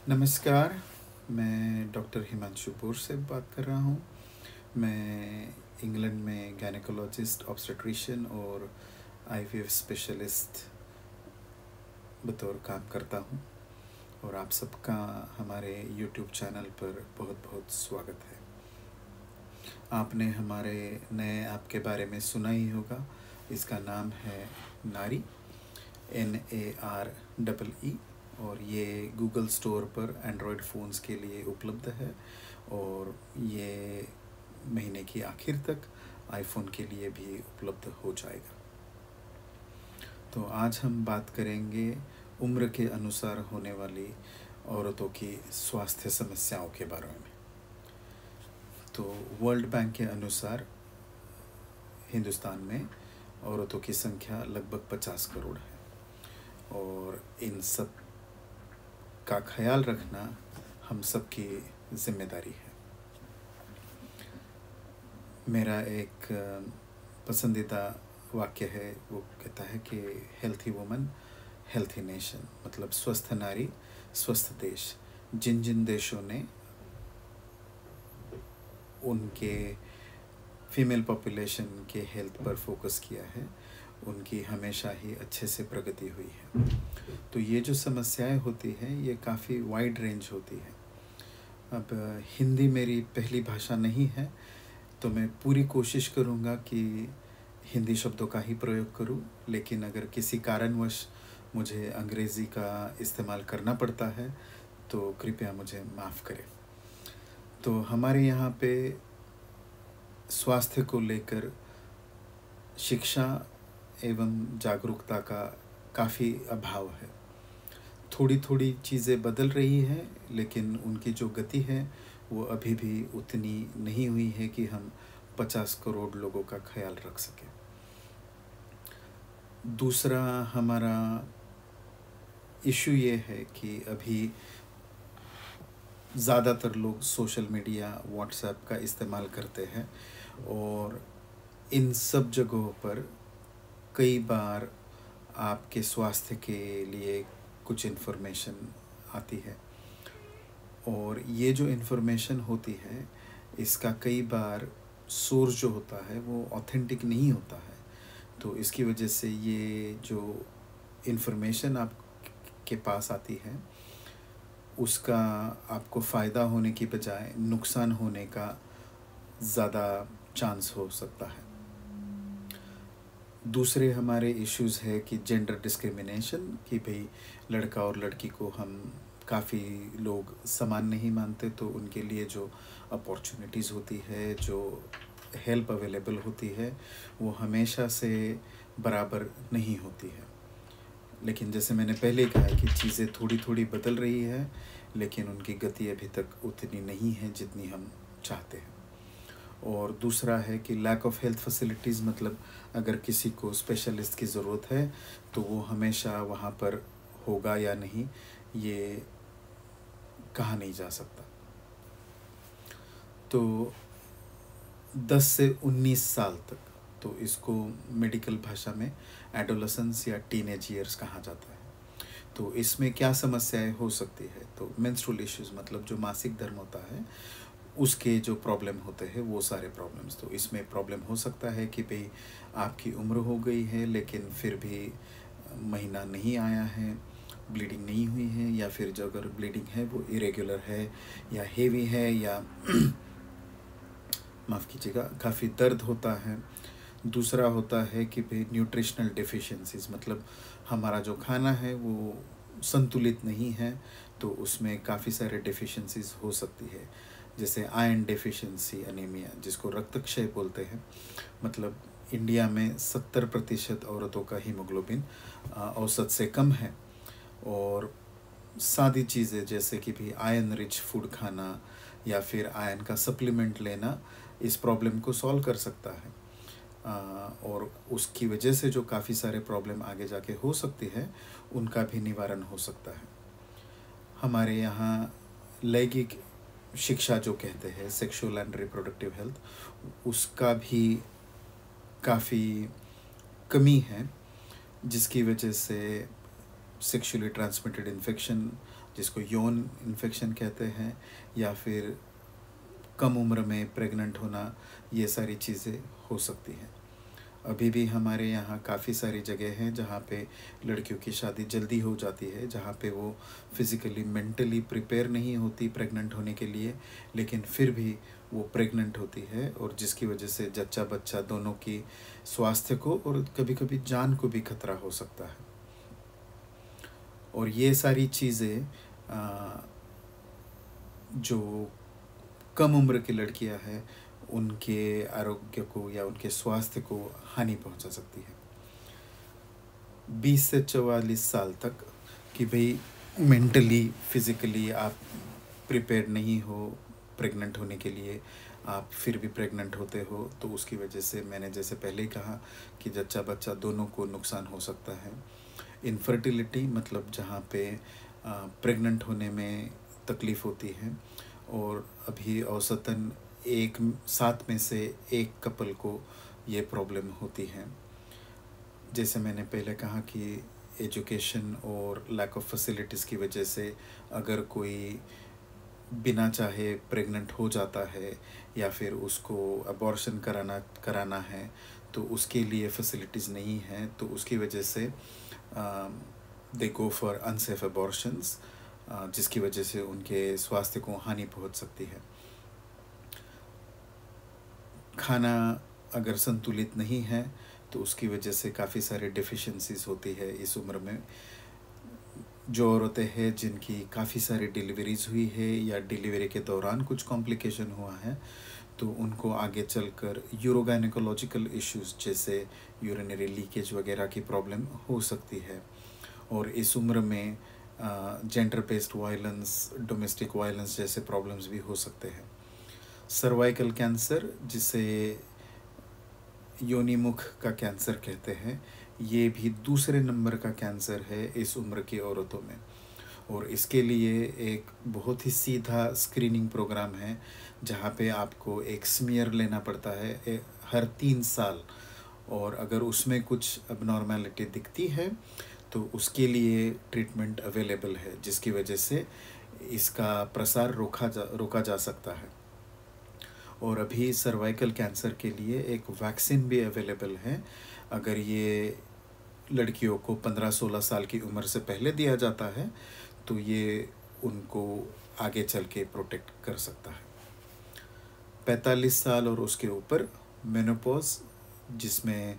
नमस्कार। मैं doctor Himanshu bore से बात कर रहा हूँ। मैं इंग्लैंड में गायनेकोलॉजिस्ट, ऑब्स्टेट्रिशियन और आईवीएफ स्पेशलिस्ट बतौर काम करता हूँ और आप सबका हमारे यूट्यूब चैनल पर बहुत बहुत स्वागत है। आपने हमारे नए ऐप के बारे में सुना ही होगा। इसका नाम है नारी, NAREE, और ये गूगल स्टोर पर एंड्रॉयड फ़ोन्स के लिए उपलब्ध है और ये महीने की आखिर तक आईफोन के लिए भी उपलब्ध हो जाएगा। तो आज हम बात करेंगे उम्र के अनुसार होने वाली औरतों की स्वास्थ्य समस्याओं के बारे में। तो वर्ल्ड बैंक के अनुसार हिंदुस्तान में औरतों की संख्या लगभग 50 करोड़ है और इन सब का ख्याल रखना हम सब की जिम्मेदारी है। मेरा एक पसंदीदा वाक्य है, वो कहता है कि हेल्थी वुमन हेल्थी नेशन, मतलब स्वस्थ नारी स्वस्थ देश। जिन जिन देशों ने उनके फीमेल पॉपुलेशन के हेल्थ पर फोकस किया है उनकी हमेशा ही अच्छे से प्रगति हुई है। तो ये जो समस्याएं होती हैं ये काफ़ी वाइड रेंज होती है। अब हिंदी मेरी पहली भाषा नहीं है तो मैं पूरी कोशिश करूँगा कि हिंदी शब्दों का ही प्रयोग करूँ, लेकिन अगर किसी कारणवश मुझे अंग्रेज़ी का इस्तेमाल करना पड़ता है तो कृपया मुझे माफ़ करें। तो हमारे यहाँ पे स्वास्थ्य को लेकर शिक्षा एवं जागरूकता का काफ़ी अभाव है। थोड़ी थोड़ी चीज़ें बदल रही हैं, लेकिन उनकी जो गति है वो अभी भी उतनी नहीं हुई है कि हम 50 करोड़ लोगों का ख्याल रख सकें। दूसरा हमारा इशू ये है कि अभी ज़्यादातर लोग सोशल मीडिया, व्हाट्सएप का इस्तेमाल करते हैं और इन सब जगहों पर कई बार आपके स्वास्थ्य के लिए कुछ इन्फॉर्मेशन आती है और ये जो इन्फॉर्मेशन होती है इसका कई बार सोर्स जो होता है वो ऑथेंटिक नहीं होता है। तो इसकी वजह से ये जो इन्फॉर्मेशन आप के पास आती है उसका आपको फ़ायदा होने की बजाय नुकसान होने का ज़्यादा चांस हो सकता है। दूसरे हमारे इश्यूज़ है कि जेंडर डिस्क्रिमिनेशन, कि भाई लड़का और लड़की को हम काफ़ी लोग समान नहीं मानते, तो उनके लिए जो अपॉर्चुनिटीज़ होती है, जो हेल्प अवेलेबल होती है वो हमेशा से बराबर नहीं होती है। लेकिन जैसे मैंने पहले कहा कि चीज़ें थोड़ी थोड़ी बदल रही है, लेकिन उनकी गति अभी तक उतनी नहीं है जितनी हम चाहते हैं। और दूसरा है कि लैक ऑफ हेल्थ फैसिलिटीज़, मतलब अगर किसी को स्पेशलिस्ट की ज़रूरत है तो वो हमेशा वहाँ पर होगा या नहीं ये कहा नहीं जा सकता। तो 10 से 19 साल तक, तो इसको मेडिकल भाषा में एडोलेसेंस या टीनेज ईयर्स कहा जाता है। तो इसमें क्या समस्याएं हो सकती है? तो मेंस्ट्रुअल इश्यूज़, मतलब जो मासिक धर्म होता है उसके जो प्रॉब्लम होते हैं वो सारे प्रॉब्लम्स। तो इसमें प्रॉब्लम हो सकता है कि भाई आपकी उम्र हो गई है लेकिन फिर भी महीना नहीं आया है, ब्लीडिंग नहीं हुई है, या फिर जो अगर ब्लीडिंग है वो इरेगुलर है या हेवी है, या माफ़ कीजिएगा काफ़ी दर्द होता है। दूसरा होता है कि भाई न्यूट्रिशनल डिफिशिएंसीज, मतलब हमारा जो खाना है वो संतुलित नहीं है, तो उसमें काफ़ी सारे डिफिशिएंसीज हो सकती है। जैसे आयरन डेफिशिएंसी एनीमिया, जिसको रक्तक्षय बोलते हैं, मतलब इंडिया में 70% औरतों का हीमोग्लोबिन औसत से कम है। और सादी चीज़ें जैसे कि भी आयरन रिच फूड खाना या फिर आयरन का सप्लीमेंट लेना इस प्रॉब्लम को सॉल्व कर सकता है। और उसकी वजह से जो काफ़ी सारे प्रॉब्लम आगे जाके हो सकती है उनका भी निवारण हो सकता है। हमारे यहाँ लैंगिक शिक्षा जो कहते हैं, सेक्सुअल एंड रिप्रोडक्टिव हेल्थ, उसका भी काफ़ी कमी है, जिसकी वजह से सेक्सुअली ट्रांसमिटेड इन्फेक्शन जिसको यौन इन्फेक्शन कहते हैं, या फिर कम उम्र में प्रेग्नेंट होना, ये सारी चीज़ें हो सकती हैं। अभी भी हमारे यहाँ काफ़ी सारी जगह हैं जहाँ पे लड़कियों की शादी जल्दी हो जाती है, जहाँ पे वो फिज़िकली मेंटली प्रिपेयर नहीं होती प्रेग्नेंट होने के लिए, लेकिन फिर भी वो प्रेग्नेंट होती है, और जिसकी वजह से जच्चा बच्चा दोनों की स्वास्थ्य को और कभी कभी जान को भी खतरा हो सकता है। और ये सारी चीज़ें जो कम उम्र की लड़कियां हैं, उनके आरोग्य को या उनके स्वास्थ्य को हानि पहुंचा सकती है। 20 से 44 साल तक कि भाई मेंटली फिज़िकली आप प्रिपेयर नहीं हो प्रेग्नेंट होने के लिए, आप फिर भी प्रेग्नेंट होते हो, तो उसकी वजह से मैंने जैसे पहले ही कहा कि जच्चा बच्चा दोनों को नुकसान हो सकता है। इनफर्टिलिटी मतलब जहाँ पे प्रेग्नेंट होने में तकलीफ़ होती है, और अभी औसतन 7 में से 1 कपल को ये प्रॉब्लम होती है। जैसे मैंने पहले कहा कि एजुकेशन और लैक ऑफ फैसिलिटीज़ की वजह से अगर कोई बिना चाहे प्रेग्नेंट हो जाता है, या फिर उसको अबॉर्शन कराना है, तो उसके लिए फैसिलिटीज़ नहीं हैं, तो उसकी वजह से दे गो फॉर अनसेफ अबॉर्शंस, जिसकी वजह से उनके स्वास्थ्य को हानि पहुंच सकती है। खाना अगर संतुलित नहीं है तो उसकी वजह से काफ़ी सारे डिफिशिएंसीज होती है इस उम्र में। जो औरतें हैं जिनकी काफ़ी सारी डिलीवरीज हुई है, या डिलीवरी के दौरान कुछ कॉम्प्लिकेशन हुआ है, तो उनको आगे चलकर यूरोगाइनेकोलॉजिकल इश्यूज़ जैसे यूरिनरी लीकेज वगैरह की प्रॉब्लम हो सकती है। और इस उम्र में gender based violence, domestic violence जैसे प्रॉब्लम्स भी हो सकते हैं। सर्वाइकल कैंसर, जिसे योनिमुख का कैंसर कहते हैं, ये भी दूसरे नंबर का कैंसर है इस उम्र की औरतों में, और इसके लिए एक बहुत ही सीधा स्क्रीनिंग प्रोग्राम है, जहाँ पे आपको एक स्मीयर लेना पड़ता है हर 3 साल, और अगर उसमें कुछ अबनॉर्मेलिटी दिखती है तो उसके लिए ट्रीटमेंट अवेलेबल है, जिसकी वजह से इसका प्रसार रोका जा सकता है। और अभी सर्वाइकल कैंसर के लिए एक वैक्सीन भी अवेलेबल है। अगर ये लड़कियों को 15-16 साल की उम्र से पहले दिया जाता है तो ये उनको आगे चल के प्रोटेक्ट कर सकता है। 45 साल और उसके ऊपर मेनोपॉज, जिसमें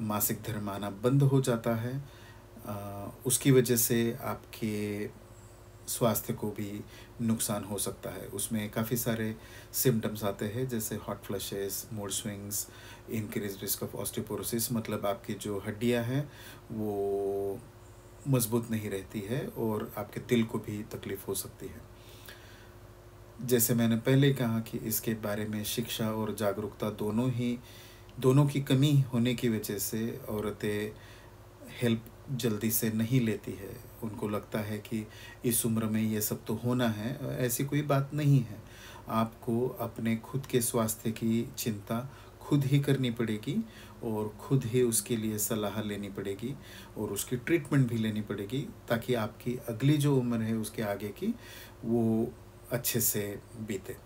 मासिक धर्म आना बंद हो जाता है, उसकी वजह से आपके स्वास्थ्य को भी नुकसान हो सकता है। उसमें काफ़ी सारे सिम्टम्स आते हैं, जैसे hot flushes, mood swings, increase risk of osteoporosis, मतलब आपकी जो हड्डियां हैं वो मजबूत नहीं रहती है, और आपके दिल को भी तकलीफ़ हो सकती है। जैसे मैंने पहले कहा कि इसके बारे में शिक्षा और जागरूकता दोनों की कमी होने की वजह से औरतें हेल्प जल्दी से नहीं लेती है। उनको लगता है कि इस उम्र में ये सब तो होना है, ऐसी कोई बात नहीं है। आपको अपने खुद के स्वास्थ्य की चिंता खुद ही करनी पड़ेगी, और खुद ही उसके लिए सलाह लेनी पड़ेगी, और उसकी ट्रीटमेंट भी लेनी पड़ेगी, ताकि आपकी अगली जो उम्र है उसके आगे की वो अच्छे से बीते।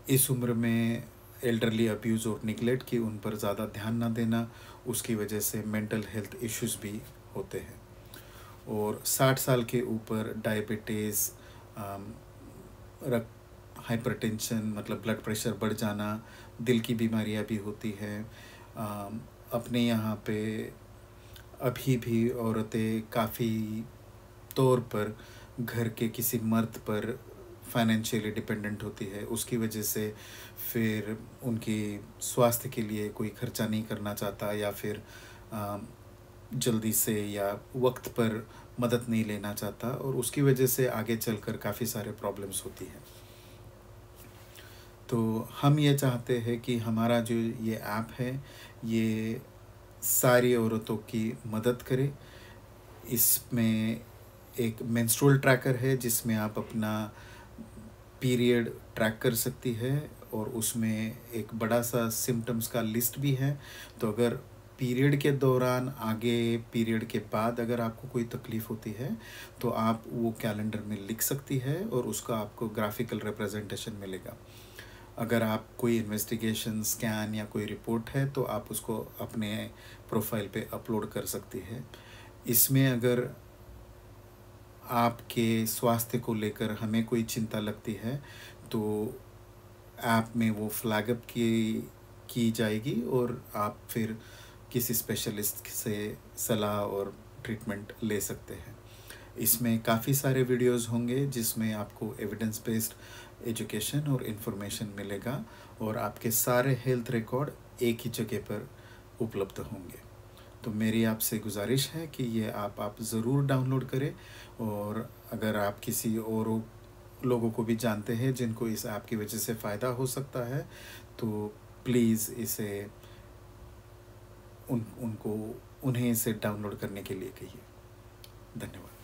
इस उम्र में एल्डरली अब्यूज़ और निगलेक्ट की उन पर ज़्यादा ध्यान ना देना, उसकी वजह से मेंटल हेल्थ इश्यूज़ भी होते हैं। और 60 साल के ऊपर डायबिटीज़, हाइपरटेंशन मतलब ब्लड प्रेशर बढ़ जाना, दिल की बीमारियां भी होती हैं। अपने यहाँ पे अभी भी औरतें काफ़ी तौर पर घर के किसी मर्द पर फाइनेंशियली डिपेंडेंट होती है, उसकी वजह से फिर उनकी स्वास्थ्य के लिए कोई खर्चा नहीं करना चाहता, या फिर जल्दी से या वक्त पर मदद नहीं लेना चाहता, और उसकी वजह से आगे चलकर काफ़ी सारे प्रॉब्लम्स होती हैं। तो हम ये चाहते हैं कि हमारा जो ये ऐप है ये सारी औरतों की मदद करे। इसमें एक मेंस्ट्रुअल ट्रैकर है जिसमें आप अपना पीरियड ट्रैक कर सकती है, और उसमें एक बड़ा सा सिम्टम्स का लिस्ट भी है। तो अगर पीरियड के दौरान, आगे पीरियड के बाद अगर आपको कोई तकलीफ़ होती है तो आप वो कैलेंडर में लिख सकती है और उसका आपको ग्राफिकल रिप्रेजेंटेशन मिलेगा। अगर आप कोई इन्वेस्टिगेशन, स्कैन या कोई रिपोर्ट है तो आप उसको अपने प्रोफाइल पे अपलोड कर सकती है। इसमें अगर आपके स्वास्थ्य को लेकर हमें कोई चिंता लगती है तो ऐप में वो फ्लैग अप की जाएगी और आप फिर किसी स्पेशलिस्ट से सलाह और ट्रीटमेंट ले सकते हैं। इसमें काफ़ी सारे वीडियोस होंगे जिसमें आपको एविडेंस बेस्ड एजुकेशन और इन्फॉर्मेशन मिलेगा और आपके सारे हेल्थ रिकॉर्ड एक ही जगह पर उपलब्ध होंगे। तो मेरी आपसे गुजारिश है कि ये आप ज़रूर डाउनलोड करें, और अगर आप किसी और लोगों को भी जानते हैं जिनको इस ऐप की वजह से फ़ायदा हो सकता है तो प्लीज़ इसे उन्हें इसे डाउनलोड करने के लिए कहिए। धन्यवाद।